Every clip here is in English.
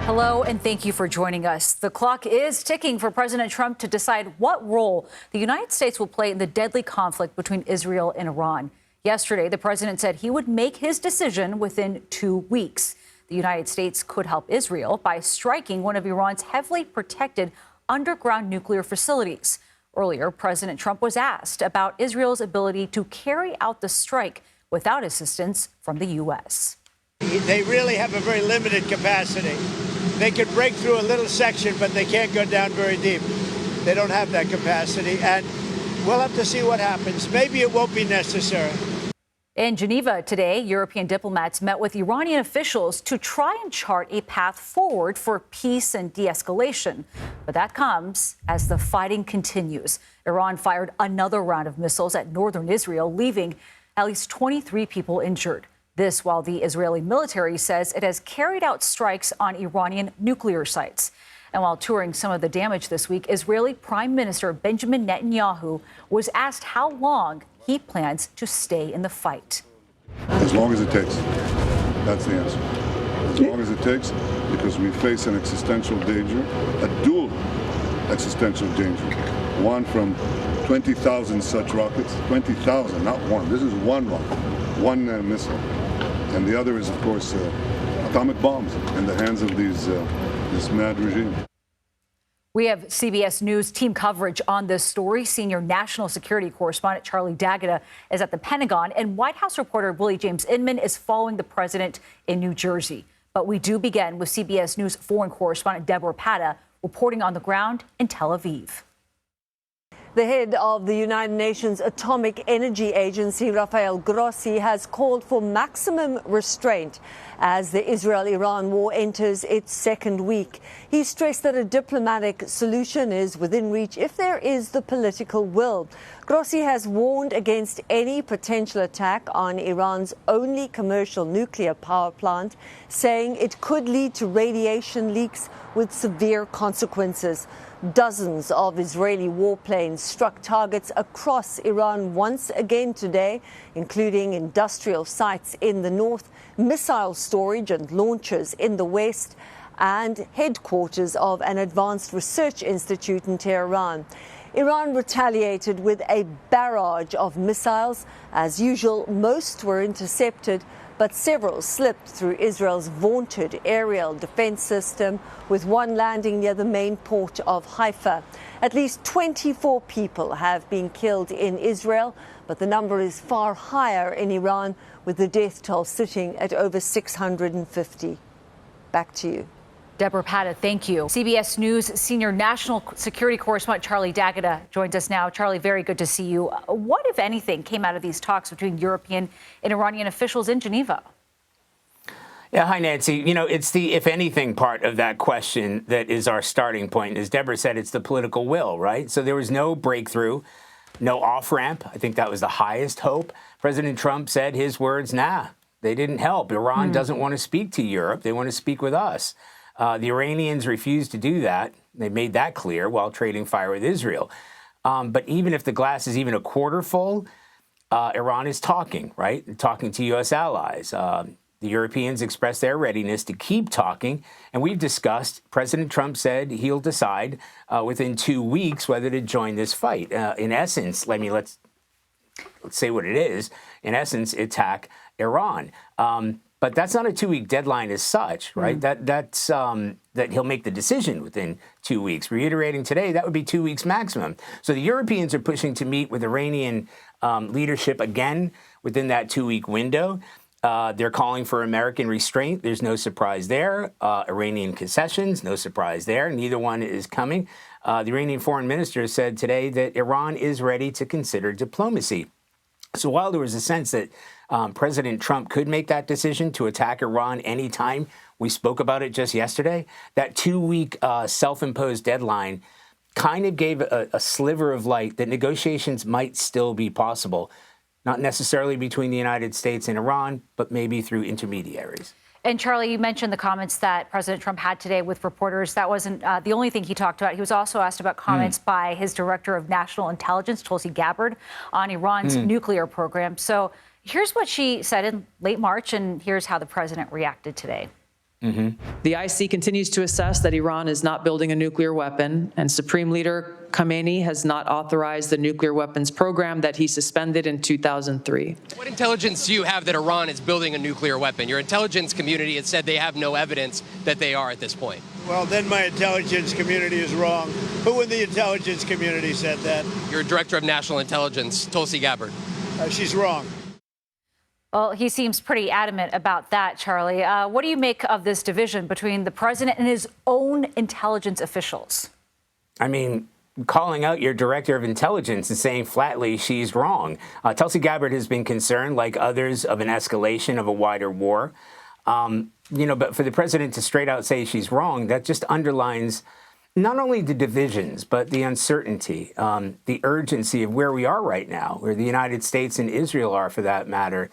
Hello, and thank you for joining us. The clock is ticking for President Trump to decide what role the United States will play in the deadly conflict between Israel and Iran. Yesterday, the president said he would make his decision within 2 weeks. The United States could help Israel by striking one of Iran's heavily protected underground nuclear facilities. Earlier, President Trump was asked about Israel's ability to carry out the strike without assistance from the U.S. They really have a very limited capacity. They can break through a little section, but they can't go down very deep. They don't have that capacity, and we'll have to see what happens. Maybe it won't be necessary. In Geneva today, European diplomats met with Iranian officials to try and chart a path forward for peace and de-escalation. But that comes as the fighting continues. Iran fired another round of missiles at northern Israel, leaving at least 23 people injured. This while the Israeli military says it has carried out strikes on Iranian nuclear sites. And while touring some of the damage this week, Israeli Prime Minister Benjamin Netanyahu was asked how long he plans to stay in the fight. As long as it takes. That's the answer. As long as it takes, because we face an existential danger, a dual existential danger. One from 20,000 such rockets, 20,000, not one. This is one rocket, one missile. And the other is, of course, atomic bombs in the hands of this mad regime. We have CBS News team coverage on this story. Senior national security correspondent Charlie D'Agata is at the Pentagon, and White House reporter Willie James Inman is following the president in New Jersey. But we do begin with CBS News foreign correspondent Debora Patta reporting on the ground in Tel Aviv. The head of the United Nations Atomic Energy Agency, Rafael Grossi, has called for maximum restraint as the Israel-Iran war enters its second week. He stressed that a diplomatic solution is within reach if there is the political will. Grossi has warned against any potential attack on Iran's only commercial nuclear power plant, saying it could lead to radiation leaks with severe consequences. Dozens of Israeli warplanes struck targets across Iran once again today, including industrial sites in the north, missile storage and launchers in the west, and headquarters of an advanced research institute in Tehran. Iran retaliated with a barrage of missiles. As usual, most were intercepted, but several slipped through Israel's vaunted aerial defense system, with one landing near the main port of Haifa. At least 24 people have been killed in Israel, but the number is far higher in Iran, with the death toll sitting at over 650. Back to you. Debora Patta, thank you. CBS News senior national security correspondent Charlie D'Agata joins us now. Charlie, very good to see you. What, if anything, came out of these talks between European and Iranian officials in Geneva? Yeah, hi, Nancy. You know, it's the if anything part of that question that is our starting point. As Deborah said, it's the political will, right? So there was no breakthrough, no off-ramp. I think that was the highest hope. President Trump said his words, nah, they didn't help. Iran doesn't want to speak to Europe. They want to speak with us. The Iranians refused to do that. They made that clear while trading fire with Israel. But even if the glass is even a quarter full, Iran is talking, right? Talking to U.S. allies. The Europeans expressed their readiness to keep talking. And we've discussed, President Trump said he'll decide within 2 weeks whether to join this fight. In essence, let's say what it is. In essence, attack Iran. But that's not a 2-week deadline as such, right? That's that he'll make the decision within 2 weeks. Reiterating today, that would be 2 weeks maximum. So the Europeans are pushing to meet with Iranian leadership again within that 2-week window. They're calling for American restraint. There's no surprise there. Iranian concessions, no surprise there. Neither one is coming. The Iranian foreign minister said today that Iran is ready to consider diplomacy. So while there was a sense that President Trump could make that decision to attack Iran anytime, we spoke about it just yesterday, that 2-week self-imposed deadline kind of gave a sliver of light that negotiations might still be possible, not necessarily between the United States and Iran, but maybe through intermediaries. And Charlie, you mentioned the comments that President Trump had today with reporters. That wasn't the only thing he talked about. He was also asked about comments by his director of national intelligence, Tulsi Gabbard, on Iran's nuclear program. So here's what she said in late March, and here's how the president reacted today. The IC continues to assess that Iran is not building a nuclear weapon, and Supreme Leader Khamenei has not authorized the nuclear weapons program that he suspended in 2003. What intelligence do you have that Iran is building a nuclear weapon? Your intelligence community has said they have no evidence that they are at this point. Well, then my intelligence community is wrong. Who in the intelligence community said that? Your director of national intelligence, Tulsi Gabbard. She's wrong. Well, he seems pretty adamant about that, Charlie. What do you make of this division between the president and his own intelligence officials? I mean, calling out your director of intelligence and saying flatly she's wrong. Tulsi Gabbard has been concerned, like others, of an escalation of a wider war. But for the president to straight out say she's wrong, that just underlines not only the divisions, but the uncertainty, the urgency of where we are right now, where the United States and Israel are, for that matter,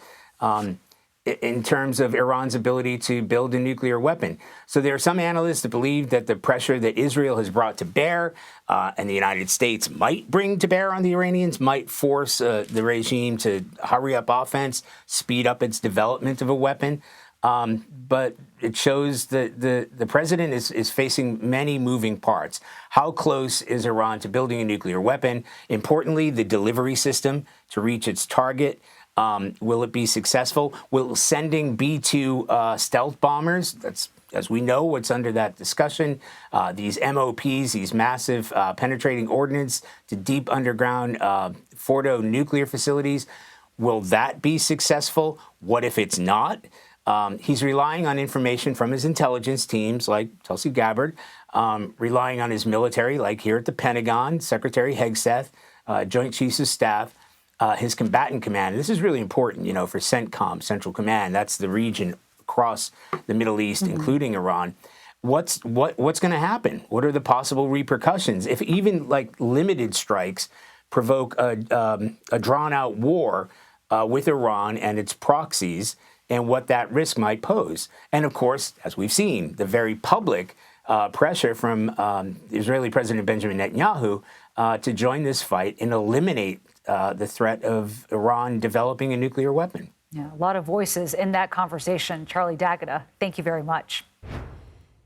in terms of Iran's ability to build a nuclear weapon. So there are some analysts that believe that the pressure that Israel has brought to bear and the United States might bring to bear on the Iranians might force the regime to hurry up offense, speed up its development of a weapon. But it shows that the president is facing many moving parts. How close is Iran to building a nuclear weapon? Importantly, the delivery system to reach its target. Will it be successful? Will sending B-2 stealth bombers, that's, as we know, what's under that discussion, these MOPs, these massive penetrating ordnance to deep underground Fordo nuclear facilities, will that be successful? What if it's not? He's relying on information from his intelligence teams, like Tulsi Gabbard, relying on his military, like here at the Pentagon, Secretary Hegseth, Joint Chiefs of Staff, his combatant command. This is really important, for CENTCOM, Central Command. That's the region across the Middle East, including Iran. What's going to happen? What are the possible repercussions? If even limited strikes provoke a drawn-out war with Iran and its proxies, and what that risk might pose. And of course, as we've seen, the very public pressure from Israeli President Benjamin Netanyahu to join this fight and eliminate the threat of Iran developing a nuclear weapon. Yeah, a lot of voices in that conversation. Charlie D'Agata, thank you very much.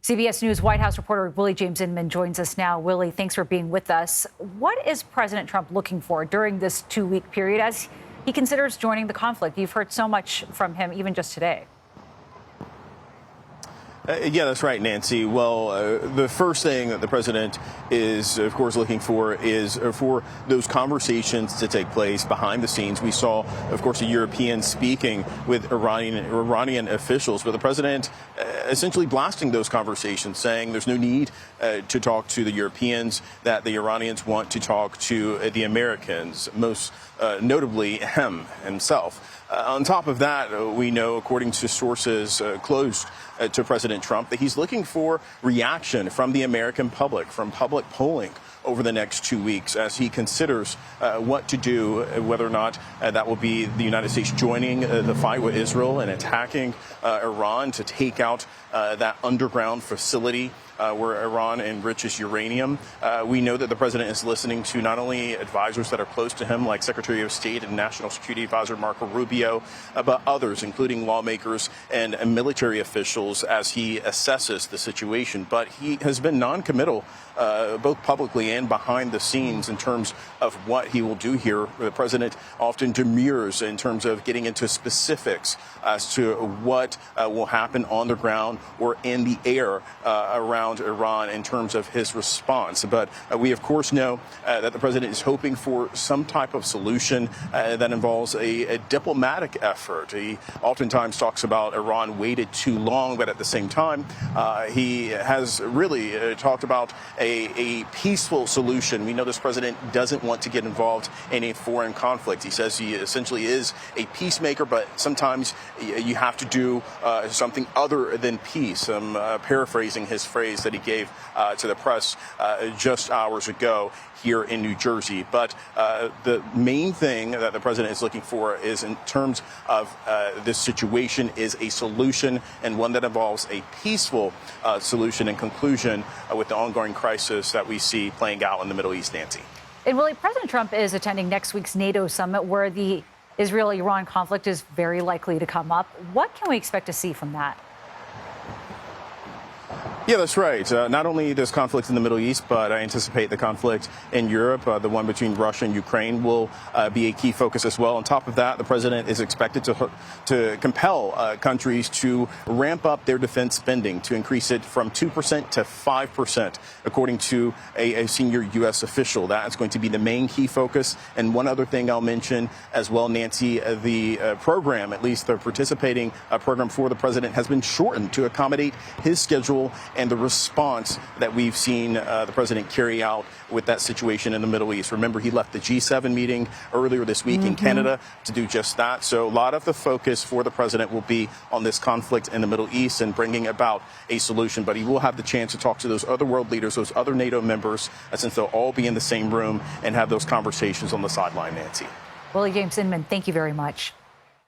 CBS News White House reporter Willie James Inman joins us now. Willie, thanks for being with us. What is President Trump looking for during this 2-week period as he considers joining the conflict? You've heard so much from him, even just today. Yeah, that's right, Nancy. Well, the first thing that the president is, of course, looking for is for those conversations to take place behind the scenes. We saw, of course, a European speaking with Iranian officials, but the president essentially blasting those conversations, saying there's no need to talk to the Europeans, that the Iranians want to talk to the Americans, most notably himself. On top of that, we know, according to sources close to President Trump, that he's looking for reaction from the American public, from public polling over the next 2 weeks as he considers what to do, whether or not that will be the United States joining the fight with Israel and attacking Iran to take out that underground facility where Iran enriches uranium. We know that the president is listening to not only advisors that are close to him, like Secretary of State and National Security Advisor Marco Rubio, but others, including lawmakers and military officials, as he assesses the situation. But he has been non-committal, both publicly and behind the scenes, in terms of what he will do here. The president often demurs in terms of getting into specifics as to what will happen on the ground or in the air around Iran in terms of his response. But we, of course, know that the president is hoping for some type of solution that involves a diplomatic effort. He oftentimes talks about Iran waited too long, but at the same time, he has really talked about a peaceful solution. We know this president doesn't want to get involved in a foreign conflict. He says he essentially is a peacemaker, but sometimes you have to do something other than peace. I'm paraphrasing his phrase that he gave to the press just hours ago here in New Jersey. But the main thing that the president is looking for is, in terms of this situation, is a solution, and one that involves a peaceful solution and conclusion with the ongoing crisis that we see playing out in the Middle East, Nancy. And Willie, President Trump is attending next week's NATO summit, where the Israel-Iran conflict is very likely to come up. What can we expect to see from that? Yeah, that's right. Not only this conflict in the Middle East, but I anticipate the conflict in Europe, the one between Russia and Ukraine, will be a key focus as well. On top of that, the president is expected to compel countries to ramp up their defense spending, to increase it from 2% to 5%, according to a senior U.S. official. That's going to be the main key focus. And one other thing I'll mention as well, Nancy, the program, at least the participating program for the president, has been shortened to accommodate his schedule and the response that we've seen the president carry out with that situation in the Middle East. Remember, he left the G7 meeting earlier this week in Canada to do just that. So a lot of the focus for the president will be on this conflict in the Middle East and bringing about a solution. But he will have the chance to talk to those other world leaders, those other NATO members, since they'll all be in the same room and have those conversations on the sideline, Nancy. Willie James Inman, thank you very much.